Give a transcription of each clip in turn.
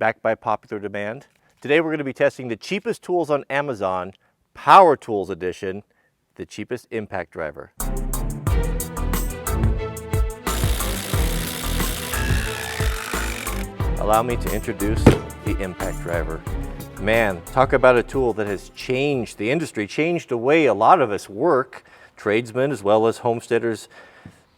backed by popular demand. Today we're going to be testing the cheapest tools on Amazon, Power Tools Edition, the cheapest impact driver. Allow me to introduce the impact driver. Man, talk about a tool that has changed the industry, changed the way a lot of us work, tradesmen as well as homesteaders.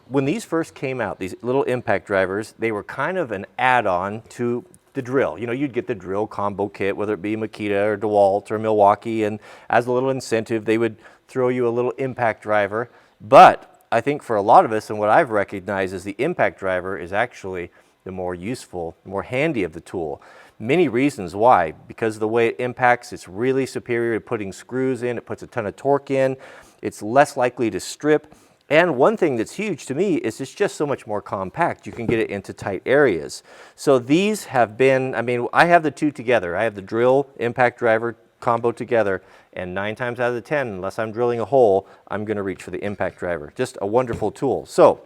When these first came out, these little impact drivers, they were kind of an add-on to the drill. You know, you'd get the drill combo kit, whether it be Makita or DeWalt or Milwaukee, and as a little incentive, they would throw you a little impact driver. But I think for a lot of us, and what I've recognized is the impact driver is actually the more useful, more handy of the tool. Many reasons why. Because of the way it impacts, it's really superior to putting screws in, it puts a ton of torque in, it's less likely to strip. And one thing that's huge to me is it's just so much more compact. You can get it into tight areas. So these have been, I mean, I have the two together. I have the drill impact driver combo together, and 9 times out of the 10, unless I'm drilling a hole, I'm going to reach for the impact driver. Just a wonderful tool. So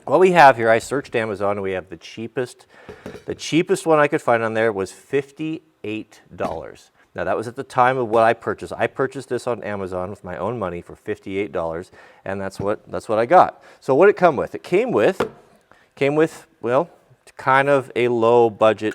what we have here, I searched Amazon, and we have the cheapest one I could find on there was $58. Now that was at the time of what I purchased. I purchased this on Amazon with my own money for $58, and that's what I got. So what did it come with? It came with, well, kind of a low budget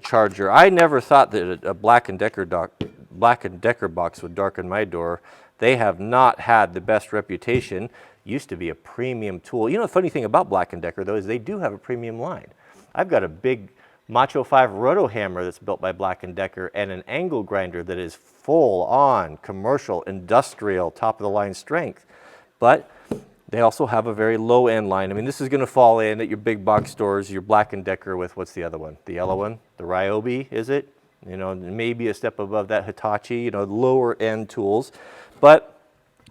charger. I never thought that a Black & Decker box would darken my door. They have not had the best reputation. Used to be a premium tool. You know, the funny thing about Black & Decker though is they do have a premium line. I've got a big Macho 5 roto hammer that's built by Black & Decker and an angle grinder that is full on commercial, industrial, top of the line strength. But they also have a very low end line. I mean, this is going to fall in at your big box stores, your Black & Decker with, what's the other one? The yellow one? The Ryobi, is it? You know, maybe a step above that Hitachi, you know, lower end tools, but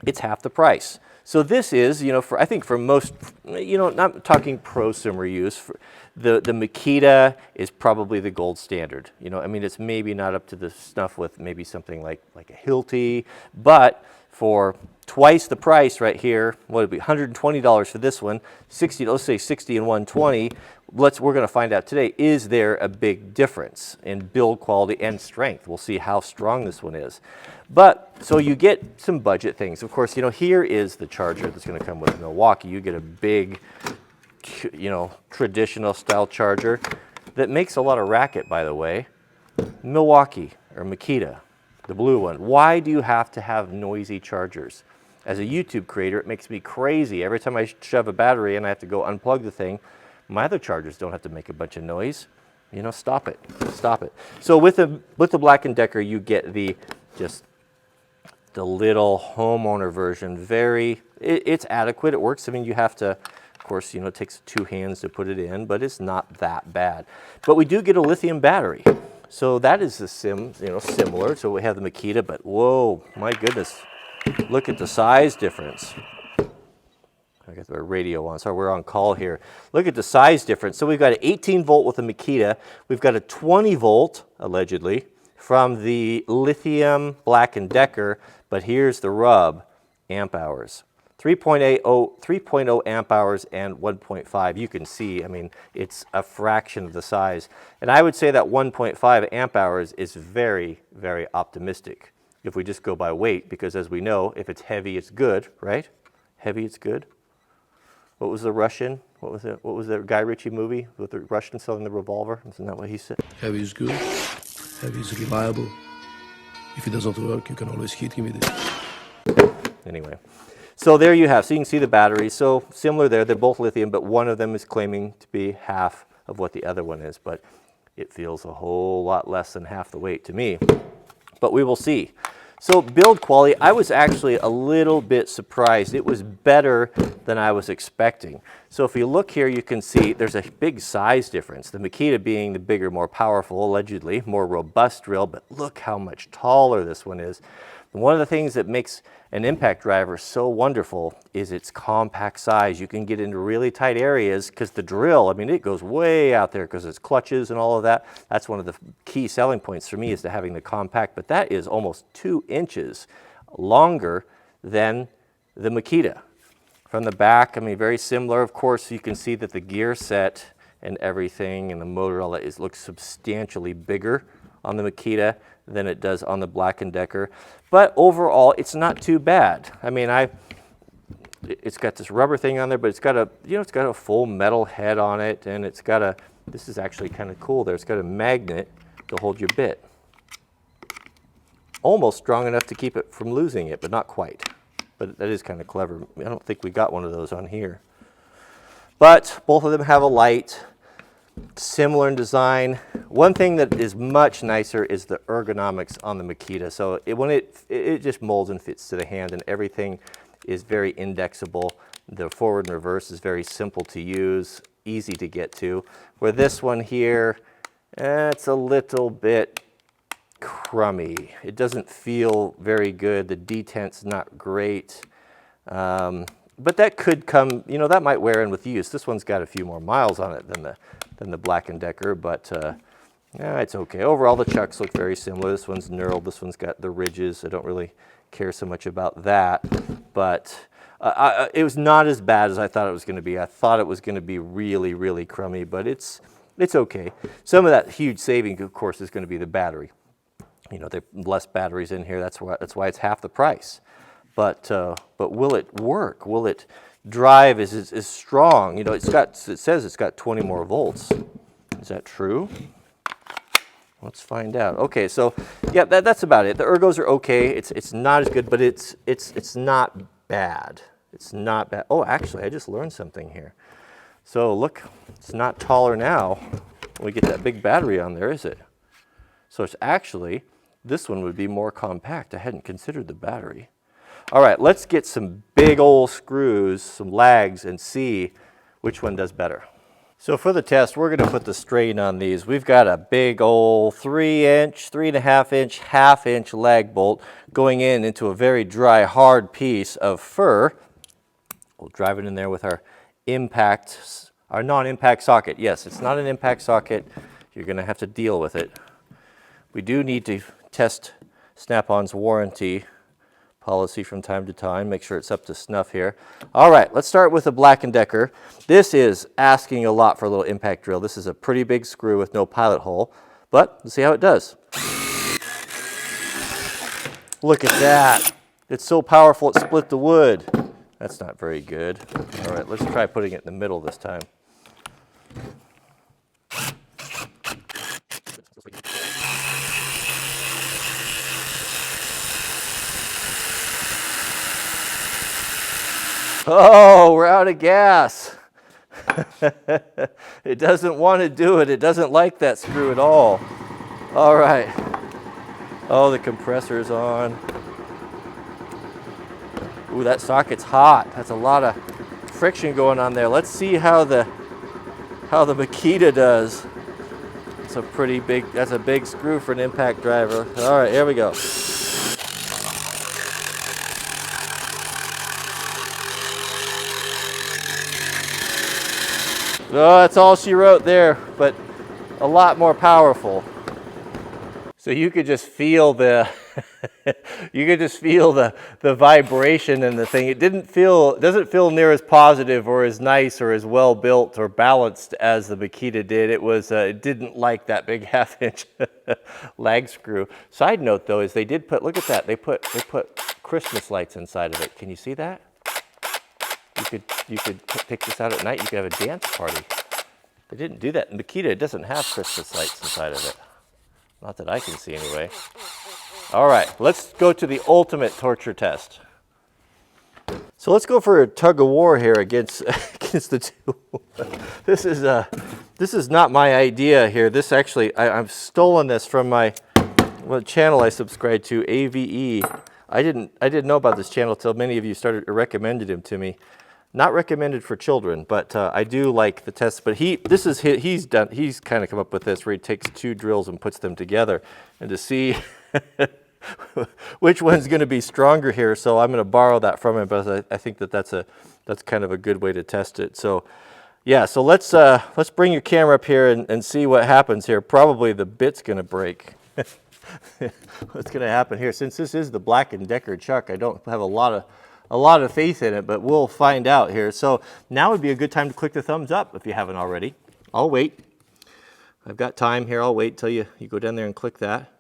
it's half the price. So this is, you know, I think for most, you know, not talking prosumer use, the Makita is probably the gold standard. You know, I mean, it's maybe not up to the snuff with maybe something like a Hilti, but for twice the price right here, what would it be, $120 for this one, 60, let's say 60 and 120, we're going to find out today, is there a big difference in build quality and strength? We'll see how strong this one is. But, so you get some budget things. Of course, you know, here is the charger that's going to come with Milwaukee. You get a big, you know, traditional style charger that makes a lot of racket, by the way. Milwaukee or Makita, the blue one. Why do you have to have noisy chargers? As a YouTube creator, it makes me crazy. Every time I shove a battery and I have to go unplug the thing, my other chargers don't have to make a bunch of noise. You know, stop it, stop it. So with the Black & Decker, you get just the little homeowner version. It's adequate, it works. I mean, you have to, of course, you know, it takes 2 hands to put it in, but it's not that bad. But we do get a lithium battery. So that is similar. So we have the Makita, but whoa, my goodness. Look at the size difference. I got the radio on, sorry, we're on call here. Look at the size difference. So we've got an 18 volt with a Makita. We've got a 20 volt, allegedly, from the lithium Black & Decker, but here's the rub, amp hours. 3.0 amp hours and 1.5. You can see, I mean, it's a fraction of the size. And I would say that 1.5 amp hours is very, very optimistic if we just go by weight, because as we know, if it's heavy, it's good, right? Heavy, it's good. What was the Russian? What was the Guy Ritchie movie with the Russian selling the revolver? Isn't that what he said? Heavy is good. Heavy is reliable. If it doesn't work, you can always hit him with it. Anyway, so there you have. So you can see the batteries. So similar there. They're both lithium, but one of them is claiming to be half of what the other one is. But it feels a whole lot less than half the weight to me. But we will see. So build quality, I was actually a little bit surprised. It was better than I was expecting. So if you look here, you can see there's a big size difference. The Makita being the bigger, more powerful, allegedly, more robust drill, but look how much taller this one is. And one of the things that makes an impact driver so wonderful is its compact size. You can get into really tight areas because the drill, I mean, it goes way out there because it's clutches and all of that. That's one of the key selling points for me, is to having the compact, but that is almost 2 inches longer than the Makita. From the back, I mean, very similar. Of course, you can see that the gear set and everything, and the motor, all that looks substantially bigger on the Makita than it does on the Black & Decker. But overall, it's not too bad. I mean, it's got this rubber thing on there, but it's got a, it's got a full metal head on it, and it's got a, this is actually kind of cool there, it's got a magnet to hold your bit. Almost strong enough to keep it from losing it, but not quite. But that is kind of clever. I don't think we got one of those on here. But both of them have a light, similar in design. One thing that is much nicer is the ergonomics on the Makita. So it just molds and fits to the hand, and everything is very indexable. The forward and reverse is very simple to use, easy to get to. Where this one here, it's a little bit crummy. It doesn't feel very good. The detent's not great. But that could come, that might wear in with use. This one's got a few more miles on it than the Black & Decker, but yeah, it's okay. Overall, the chucks look very similar. This one's knurled. This one's got the ridges. I don't really care so much about that, but it was not as bad as I thought it was going to be. I thought it was going to be really, really crummy, but it's okay. Some of that huge saving, of course, is going to be the battery. There are less batteries in here. That's why it's half the price. But will it work? Will it drive as strong? It says it's got 20 more volts. Is that true? Let's find out. Okay, so yeah, that's about it. The ergos are okay. It's not as good, but it's not bad. It's not bad. Oh, actually, I just learned something here. So look, it's not taller now when we get that big battery on there, is it? So it's actually, this one would be more compact. I hadn't considered the battery. All right, let's get some big old screws, some lags, and see which one does better. So for the test, we're going to put the strain on these. We've got a big old 3-inch, 3.5-inch, half-inch lag bolt going into a very dry, hard piece of fur. We'll drive it in there with our non-impact socket. Yes, it's not an impact socket. You're going to have to deal with it. We do need to test Snap-on's warranty policy from time to time, make sure it's up to snuff here. All right, let's start with the Black & Decker. This is asking a lot for a little impact drill. This is a pretty big screw with no pilot hole, but let's see how it does. Look at that. It's so powerful it split the wood. That's not very good. All right, let's try putting it in the middle this time. Oh, we're out of gas. It doesn't want to do it. It doesn't like that screw at all. All right. Oh, the compressor's on. Ooh, that socket's hot. That's a lot of friction going on there. Let's see how the Makita does. It's a pretty big, that's a big screw for an impact driver. All right, here we go. Oh, that's all she wrote there, but a lot more powerful. So you could just feel the the vibration in the thing. It doesn't feel near as positive or as nice or as well built or balanced as the Makita did. It didn't like that big half-inch lag screw. Side note though is they did put, look at that, they put Christmas lights inside of it. Can you see that? You could pick this out at night. You could have a dance party. They didn't do that. In Makita, it doesn't have Christmas lights inside of it. Not that I can see anyway. All right, let's go to the ultimate torture test. So let's go for a tug of war here against the two. This is not my idea here. This actually, I've stolen this from the channel I subscribe to, AVE. I didn't know about this channel until many of you recommended him to me. Not recommended for children, but I do like the test. But he's kind of come up with this where he takes two drills and puts them together, and to see which one's going to be stronger here. So I'm going to borrow that from him, but I think that's kind of a good way to test it. So yeah, so let's bring your camera up here and see what happens here. Probably the bit's going to break. What's going to happen here? Since this is the Black & Decker chuck, I don't have a lot of faith in it, but we'll find out here. So now would be a good time to click the thumbs up if you haven't already I'll wait. I've got time here. I'll wait till you go down there and click that.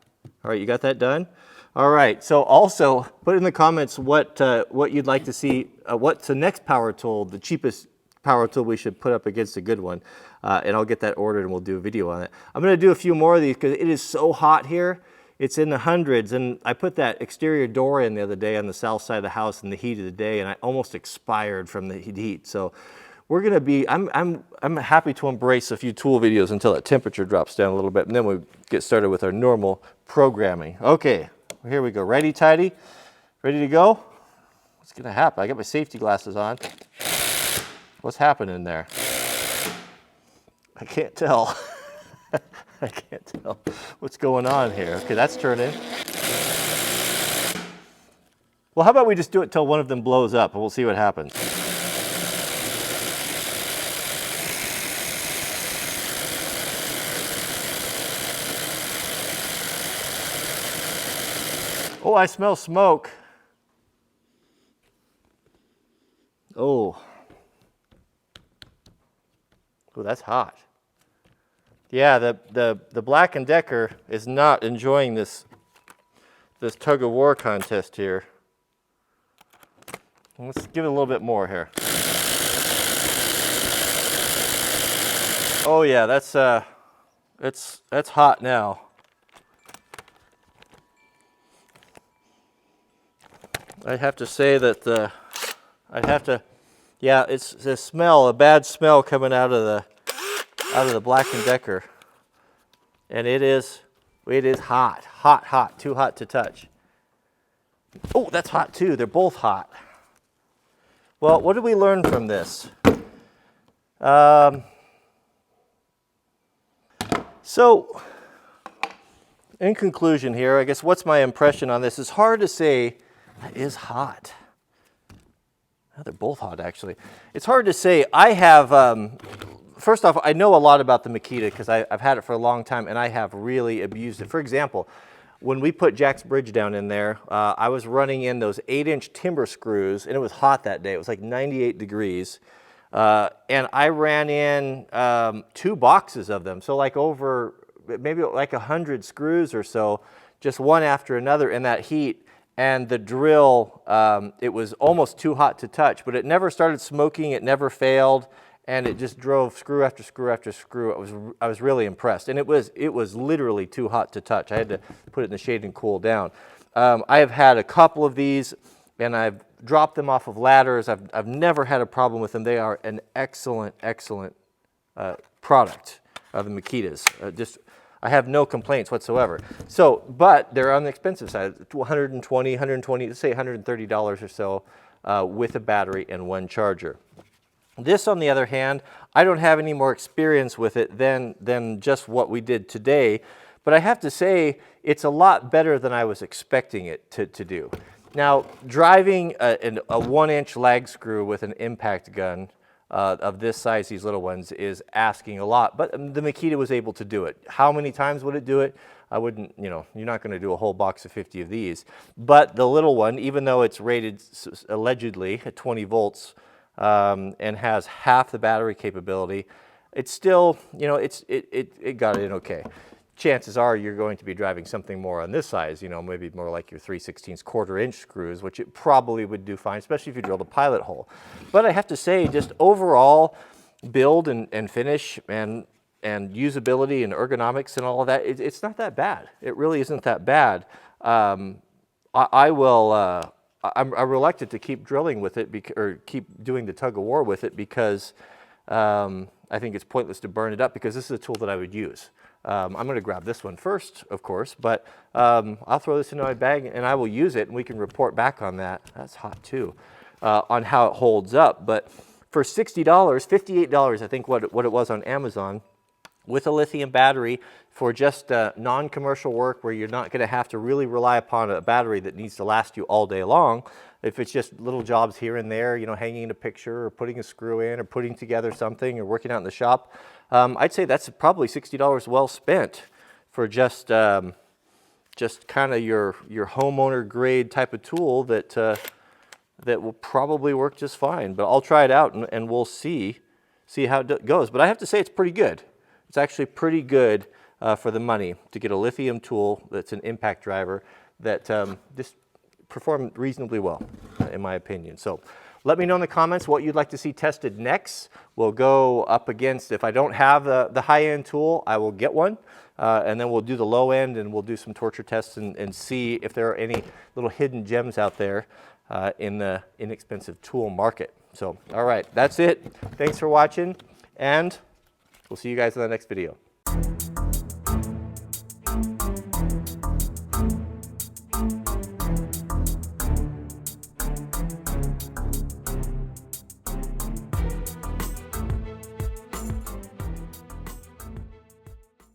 All right, you got that done? All right, so also put in the comments what you'd like to see, what's the next power tool, the cheapest power tool we should put up against a good one. And I'll get that ordered and we'll do a video on it. I'm gonna do a few more of these because it is so hot here. It's in the hundreds, and I put that exterior door in the other day on the south side of the house in the heat of the day, and I almost expired from the heat. So we're gonna be, I'm happy to embrace a few tool videos until that temperature drops down a little bit, and then we get started with our normal programming. Okay, here we go. Ready, tidy? Ready to go? What's gonna happen? I got my safety glasses on. What's happening there? I can't tell. I can't tell what's going on here. Okay, that's turning. Well, how about we just do it till one of them blows up and we'll see what happens. Oh, I smell smoke. Oh. Oh, that's hot. Yeah, the Black & Decker is not enjoying this tug of war contest here. Let's give it a little bit more here. Oh yeah, that's hot now. I'd have to say that yeah, it's the smell, a bad smell coming out of the Black & Decker. And it is hot, too hot to touch. Oh, that's hot too. They're both hot. Well, what did we learn from this? So, in conclusion here, I guess what's my impression on this? It's hard to say. That is hot. Oh, they're both hot, actually. It's hard to say. I have, first off, I know a lot about the Makita because I've had it for a long time and I have really abused it. For example, when we put Jack's bridge down in there, I was running in those 8-inch timber screws and it was hot that day. It was like 98 degrees. And I ran in 2 boxes of them. So like over, maybe like 100 screws or so, just one after another in that heat. And the drill, it was almost too hot to touch, but it never started smoking, it never failed, and it just drove screw after screw after screw. I was really impressed, and it was literally too hot to touch. I had to put it in the shade and cool down. I have had a couple of these, and I've dropped them off of ladders. I've never had a problem with them. They are an excellent, excellent product of the Makitas. I have no complaints whatsoever. So, but they're on the expensive side, $120, let's say $130 or so with a battery and 1 charger. This, on the other hand, I don't have any more experience with it than just what we did today, but I have to say it's a lot better than I was expecting it to do. Now, driving a 1-inch lag screw with an impact gun of this size, these little ones, is asking a lot, but the Makita was able to do it. How many times would it do it? I wouldn't, you're not going to do a whole box of 50 of these. But the little one, even though it's rated allegedly at 20 volts and has half the battery capability, it's still, it got in okay. Chances are you're going to be driving something more on this size, maybe more like your 3/16 1/4-inch screws, which it probably would do fine, especially if you drilled a pilot hole. But I have to say, just overall build and finish and usability and ergonomics and all of that, it's not that bad. It really isn't that bad. I'm reluctant to keep drilling with it or keep doing the tug of war with it because I think it's pointless to burn it up because this is a tool that I would use. I'm going to grab this one first, of course, but I'll throw this into my bag and I will use it and we can report back on that. That's hot too, on how it holds up. But for $60, $58, I think what it was on Amazon, with a lithium battery for just non-commercial work where you're not going to have to really rely upon a battery that needs to last you all day long. If it's just little jobs here and there, hanging a picture or putting a screw in or putting together something or working out in the shop, I'd say that's probably $60 well spent for just kind of your homeowner grade type of tool that will probably work just fine. But I'll try it out and we'll see see how it goes. But I have to say it's pretty good. It's actually pretty good for the money to get a lithium tool that's an impact driver that just performed reasonably well, in my opinion. So let me know in the comments what you'd like to see tested next. We'll go up against, if I don't have the high-end tool, I will get one. And then we'll do the low end and we'll do some torture tests and see if there are any little hidden gems out there in the inexpensive tool market. So, all right, that's it. Thanks for watching, and we'll see you guys in the next video.